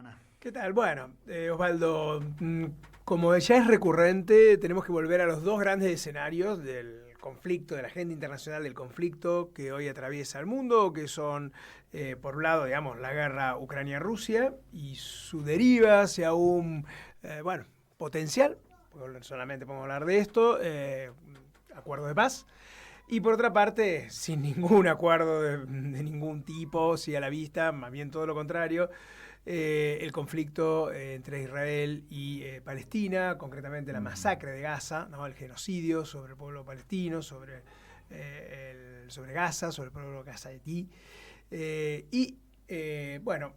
semana? ¿Qué tal? Bueno, Osvaldo, como ya es recurrente, tenemos que volver a los dos grandes escenarios del conflicto, de la agenda internacional del conflicto que hoy atraviesa el mundo, que son, por un lado, digamos, la guerra Ucrania-Rusia y su deriva hacia un, potencial, porque solamente podemos hablar de esto, acuerdo de paz. Y por otra parte, sin ningún acuerdo de ningún tipo, sí a la vista, más bien todo lo contrario, el conflicto entre Israel y Palestina, concretamente la masacre de Gaza, ¿no? El genocidio sobre el pueblo palestino, sobre Gaza, sobre el pueblo gazaití.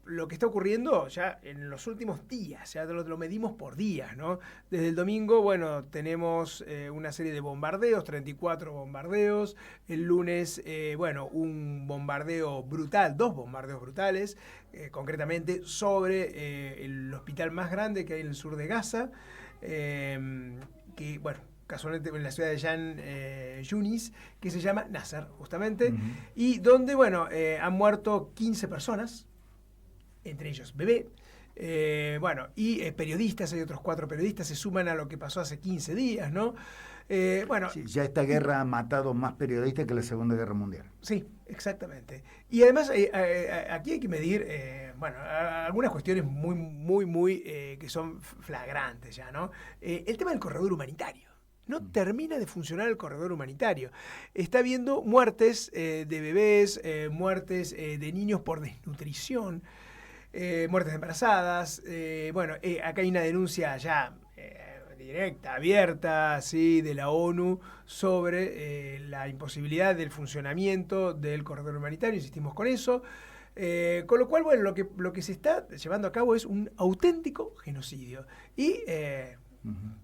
Lo que está ocurriendo ya en los últimos días, ya lo medimos por días, ¿no? Desde el domingo, bueno, tenemos una serie de bombardeos, 34 bombardeos. El lunes, un bombardeo brutal, 2 bombardeos brutales, concretamente sobre el hospital más grande que hay en el sur de Gaza, casualmente en la ciudad de Jan Yunis, que se llama Nasser, justamente, y donde, han muerto 15 personas, entre ellos bebé, periodistas, hay otros 4 periodistas, se suman a lo que pasó hace 15 días, ¿no? Sí, ya esta guerra ha matado más periodistas que la Segunda Guerra Mundial. Sí, exactamente. Y además aquí hay que medir, algunas cuestiones muy que son flagrantes ya, ¿no? El tema del corredor humanitario. No termina de funcionar el corredor humanitario. Está habiendo muertes de bebés, muertes de niños por desnutrición, muertes de embarazadas. Acá hay una denuncia ya directa, abierta, ¿sí?, de la ONU sobre la imposibilidad del funcionamiento del corredor humanitario. Insistimos con eso. Con lo cual, lo que se está llevando a cabo es un auténtico genocidio. Y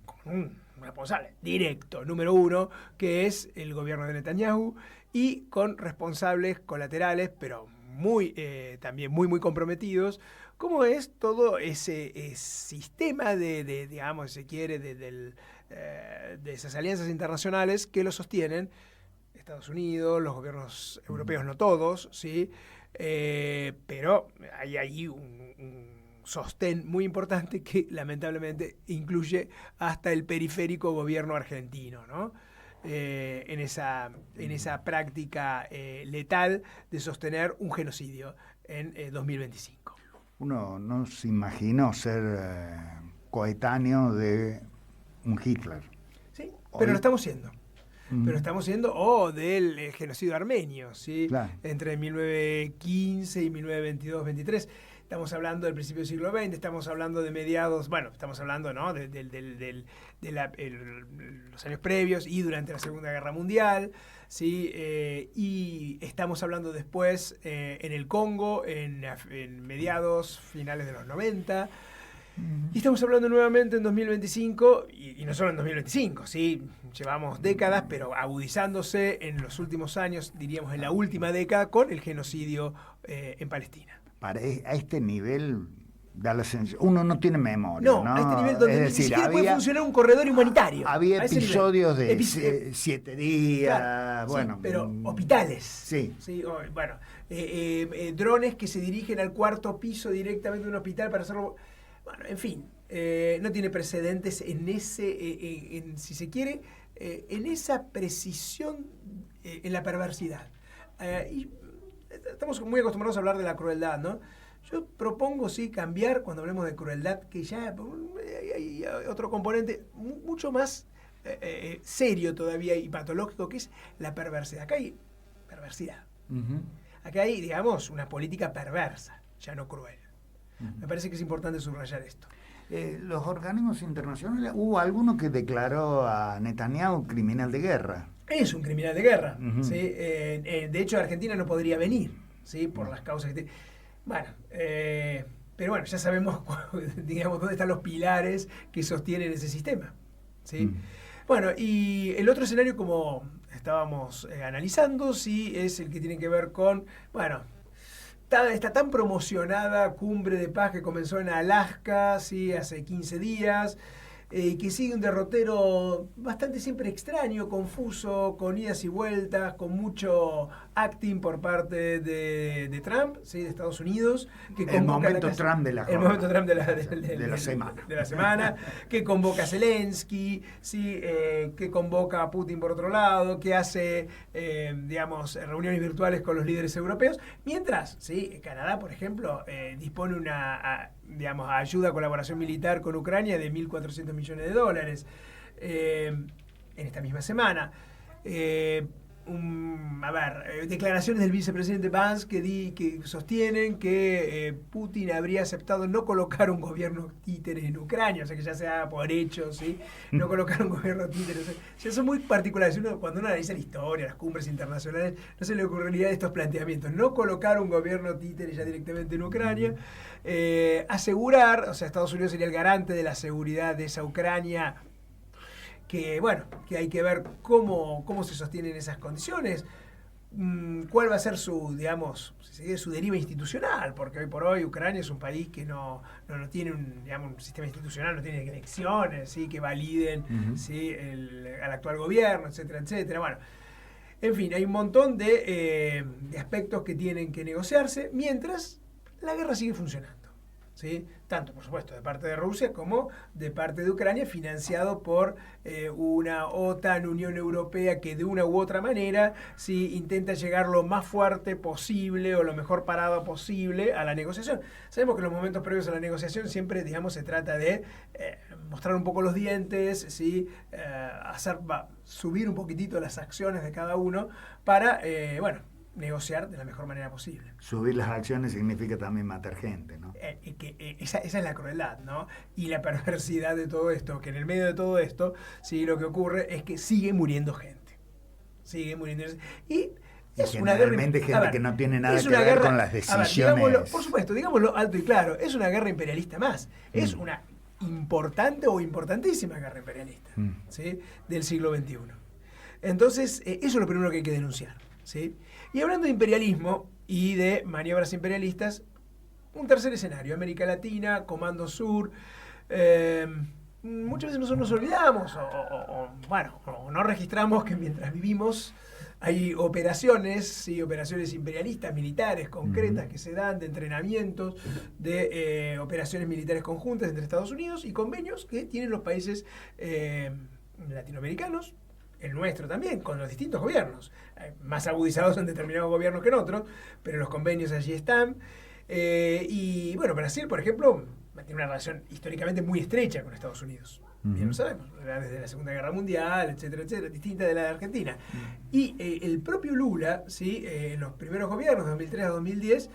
con un responsable directo, número 1, que es el gobierno de Netanyahu, y con responsables colaterales, pero también muy comprometidos, como es todo ese sistema digamos, si se quiere, de esas alianzas internacionales que lo sostienen Estados Unidos, los gobiernos europeos, no todos, ¿sí? Pero hay ahí un sostén muy importante que lamentablemente incluye hasta el periférico gobierno argentino, ¿no? En esa práctica letal de sostener un genocidio en 2025. Uno no se imaginó ser coetáneo de un Hitler. Sí, pero lo estamos siendo. Pero estamos siendo del genocidio armenio, ¿sí? Claro. Entre 1915 y 1922-23. Estamos hablando del principio del siglo XX, estamos hablando de mediados, estamos hablando, ¿no?, de los años previos y durante la Segunda Guerra Mundial, ¿sí? Y estamos hablando después en el Congo, en mediados, finales de los 90. Y estamos hablando nuevamente en 2025, y no solo en 2025, ¿sí? Llevamos décadas, pero agudizándose en los últimos años, diríamos en la última década, con el genocidio en Palestina. A este nivel, da la sensación, uno no tiene memoria, ¿no? A este nivel donde ni siquiera puede funcionar un corredor humanitario. Había episodios de 7 días, claro, bueno. Sí, pero hospitales. Sí. ¿Sí? Drones que se dirigen al 4º piso directamente de un hospital para hacerlo. Bueno, en fin, no tiene precedentes en si se quiere, en esa precisión, en la perversidad. Y estamos muy acostumbrados a hablar de la crueldad, ¿no? Yo propongo, sí, cambiar cuando hablemos de crueldad, que ya hay otro componente mucho más serio todavía y patológico, que es la perversidad. Acá hay perversidad. Acá hay, digamos, una política perversa, ya no cruel. Me parece que es importante subrayar esto. Los organismos internacionales, hubo alguno que declaró a Netanyahu criminal de guerra. Es un criminal de guerra. ¿Sí? De hecho, Argentina no podría venir, ¿sí?, por las causas que pero bueno, ya sabemos, digamos, dónde están los pilares que sostienen ese sistema, ¿sí? Bueno, y el otro escenario, como estábamos analizando, sí, es el que tiene que ver con, esta tan promocionada cumbre de paz que comenzó en Alaska, ¿sí?, hace 15 días, que sigue un derrotero bastante siempre extraño, confuso, con idas y vueltas, con mucho acting por parte de Trump, ¿sí? De Estados Unidos. Que el momento Trump de la jornada. El momento Trump de la semana. Que convoca a Zelensky, ¿sí? Que convoca a Putin por otro lado, que hace, digamos, reuniones virtuales con los líderes europeos, mientras, ¿sí? Canadá, por ejemplo, dispone digamos, ayuda, colaboración militar con Ucrania de 1.400 millones de dólares en esta misma semana. Declaraciones del vicepresidente Vance que sostienen que Putin habría aceptado no colocar un gobierno títere en Ucrania, o sea que ya sea por hecho, ¿sí? No colocar un gobierno títere. O sea, son muy particulares. Cuando uno analiza la historia, las cumbres internacionales, no se le ocurriría estos planteamientos. No colocar un gobierno títere ya directamente en Ucrania. Asegurar, o sea, Estados Unidos sería el garante de la seguridad de esa Ucrania, que bueno, que hay que ver cómo se sostienen esas condiciones, cuál va a ser su, digamos, su deriva institucional, porque hoy por hoy Ucrania es un país que no tiene un sistema institucional, no tiene elecciones, ¿sí? Que validen ¿sí? al actual gobierno, etcétera, etcétera. Bueno, en fin, hay un montón de aspectos que tienen que negociarse, mientras la guerra sigue funcionando. ¿Sí? Tanto, por supuesto, de parte de Rusia como de parte de Ucrania, financiado por una OTAN, Unión Europea, que de una u otra manera ¿sí? Intenta llegar lo más fuerte posible o lo mejor parado posible a la negociación. Sabemos que en los momentos previos a la negociación siempre, digamos, se trata de mostrar un poco los dientes, ¿sí? Subir un poquitito las acciones de cada uno para, negociar de la mejor manera posible. Subir las acciones significa también matar gente, ¿no? Esa es la crueldad, ¿no? Y la perversidad de todo esto, que en el medio de todo esto, sí, lo que ocurre es que sigue muriendo gente. Sigue muriendo gente. Y es una guerra... gente que no tiene nada que ver con las decisiones. Por supuesto, digámoslo alto y claro, es una guerra imperialista más. Es una importante o importantísima guerra imperialista, ¿sí? Del siglo XXI. Entonces, eso es lo primero que hay que denunciar, ¿sí? Y hablando de imperialismo y de maniobras imperialistas, un tercer escenario, América Latina, Comando Sur. Muchas veces nosotros nos olvidamos o no registramos que mientras vivimos hay operaciones, ¿sí? Operaciones imperialistas, militares, concretas que se dan, de entrenamientos, de operaciones militares conjuntas entre Estados Unidos y convenios que tienen los países latinoamericanos, el nuestro también, con los distintos gobiernos, más agudizados en determinados gobiernos que en otros, pero los convenios allí están. Y bueno, Brasil, por ejemplo, tiene una relación históricamente muy estrecha con Estados Unidos. Bien lo sabemos, desde la Segunda Guerra Mundial, etcétera, etcétera, distinta de la de Argentina. Y el propio Lula, ¿sí? En los primeros gobiernos, de 2003 a 2010,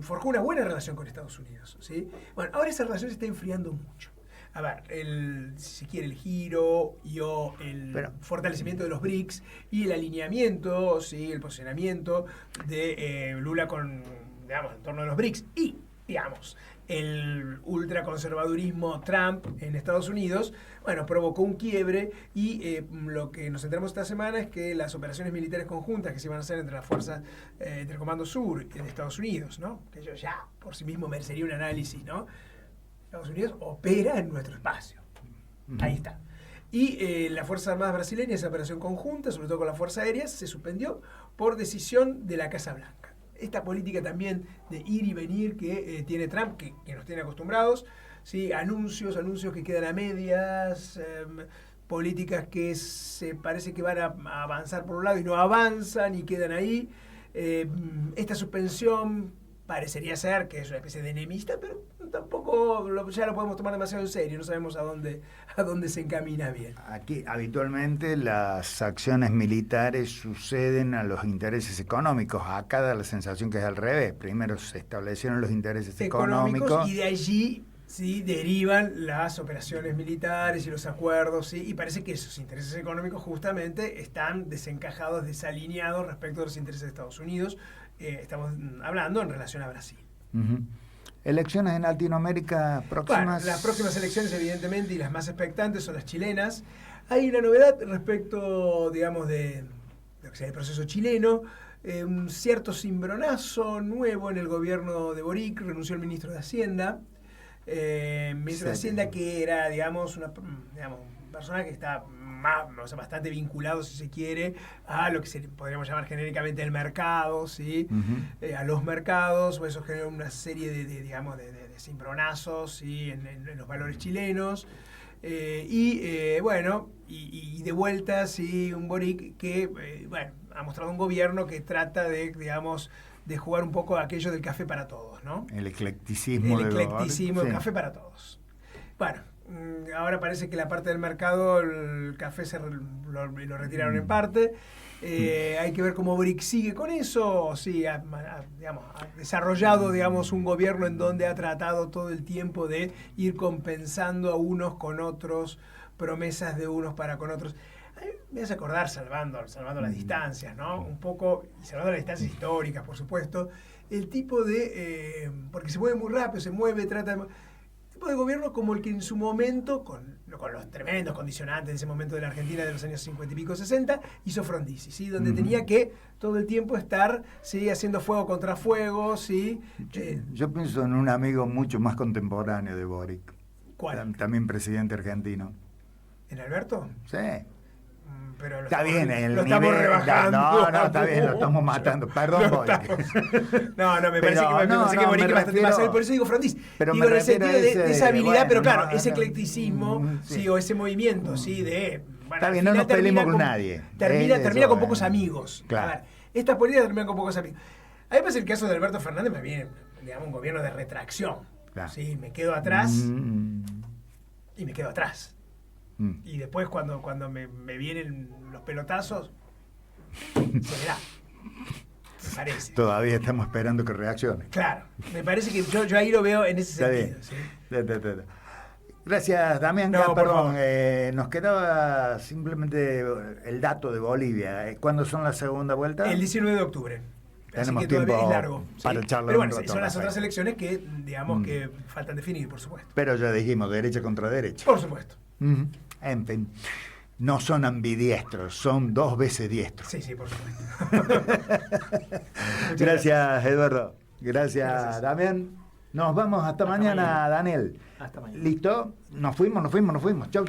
forjó una buena relación con Estados Unidos, ¿sí? Bueno, ahora esa relación se está enfriando mucho. A ver, si se quiere, el giro fortalecimiento de los BRICS y el alineamiento, ¿sí? El posicionamiento de Lula en torno a los BRICS y, digamos, el ultraconservadurismo Trump en Estados Unidos, bueno, provocó un quiebre y lo que nos enteramos esta semana es que las operaciones militares conjuntas que se iban a hacer entre las fuerzas del Comando Sur de Estados Unidos, ¿no? Que ello ya por sí mismo merecería un análisis, ¿no? Estados Unidos opera en nuestro espacio. Ahí está. Y las Fuerzas Armadas brasileñas, esa operación conjunta, sobre todo con la Fuerza Aérea, se suspendió por decisión de la Casa Blanca. Esta política también de ir y venir que tiene Trump, que nos tiene acostumbrados, ¿sí? Anuncios que quedan a medias, políticas que se parece que van a avanzar por un lado y no avanzan y quedan ahí. Esta suspensión parecería ser que es una especie de enemista, pero tampoco ya lo podemos tomar demasiado en serio, no sabemos a dónde se encamina bien. Aquí habitualmente las acciones militares suceden a los intereses económicos. Acá da la sensación que es al revés. Primero se establecieron los intereses económicos y de allí ¿sí? Derivan las operaciones militares y los acuerdos, ¿sí? Y parece que esos intereses económicos justamente están desencajados, desalineados respecto a los intereses de Estados Unidos. Estamos hablando en relación a Brasil. ¿Elecciones en Latinoamérica próximas? Bueno, las próximas elecciones, evidentemente, y las más expectantes son las chilenas. Hay una novedad respecto, digamos, de lo que sea el proceso chileno. Un cierto cimbronazo nuevo en el gobierno de Boric, renunció el ministro de Hacienda. Ministro de Hacienda, que era, digamos, un personaje que está bastante vinculado, si se quiere, a lo que podríamos llamar genéricamente el mercado, ¿sí? A los mercados, o eso genera una serie de cimbronazos, ¿sí? en los valores chilenos. Y de vuelta, sí, un Boric que, ha mostrado un gobierno que trata de jugar un poco aquello del café para todos, ¿no? El eclecticismo. El café para todos. Bueno, ahora parece que la parte del mercado, el café lo retiraron en parte. Hay que ver cómo Boric sigue con eso. Sí, ha desarrollado, un gobierno en donde ha tratado todo el tiempo de ir compensando a unos con otros, promesas de unos para con otros. Me hace acordar, salvando las distancias, ¿no? Un poco, y salvando las distancias históricas, por supuesto, el tipo de... porque se mueve muy rápido, trata de... tipo de gobierno como el que en su momento, con los tremendos condicionantes de ese momento de la Argentina de los años 50 y pico, 60, hizo Frondizi, ¿sí? Donde tenía que todo el tiempo estar, ¿sí? Haciendo fuego contra fuego, ¿sí? Yo pienso en un amigo mucho más contemporáneo de Boric. ¿Cuál? También presidente argentino. ¿En Alberto? Sí. Pero está bien, el lo nivel, estamos rebajando. No, está bien, lo estamos matando. Perdón, Boric. Me parece que Boric es bastante más sabio, por eso digo Frondizi. Digo en el sentido de esa habilidad, pero claro, ese eclecticismo, sí, o ese movimiento, sí, de... Está bien, no nos peleemos con nadie. Termina con pocos amigos. Claro. A ver, estas políticas terminan con pocos amigos. A mí me parece el caso de Alberto Fernández me viene, un gobierno de retracción. Claro. Sí, me quedo atrás y me quedo atrás. Y después cuando me vienen los pelotazos, se verá. Me parece. Todavía estamos esperando que reaccione. Claro, me parece que yo ahí lo veo en ese sentido. ¿Sí? Gracias, Damián. Perdón, nos quedaba simplemente el dato de Bolivia. ¿Cuándo son la segunda vuelta? El 19 de octubre. Tenemos así que tiempo es largo, para charlar. Pero bueno, son las otras elecciones que, que faltan definir, por supuesto. Pero ya dijimos, derecha contra derecha. Por supuesto. En fin, no son ambidiestros, son 2 veces diestros. Sí, por supuesto. Gracias, Eduardo. Gracias, Damián. Nos vamos hasta mañana, Daniel. Hasta mañana. ¿Listo? Nos fuimos. Chau.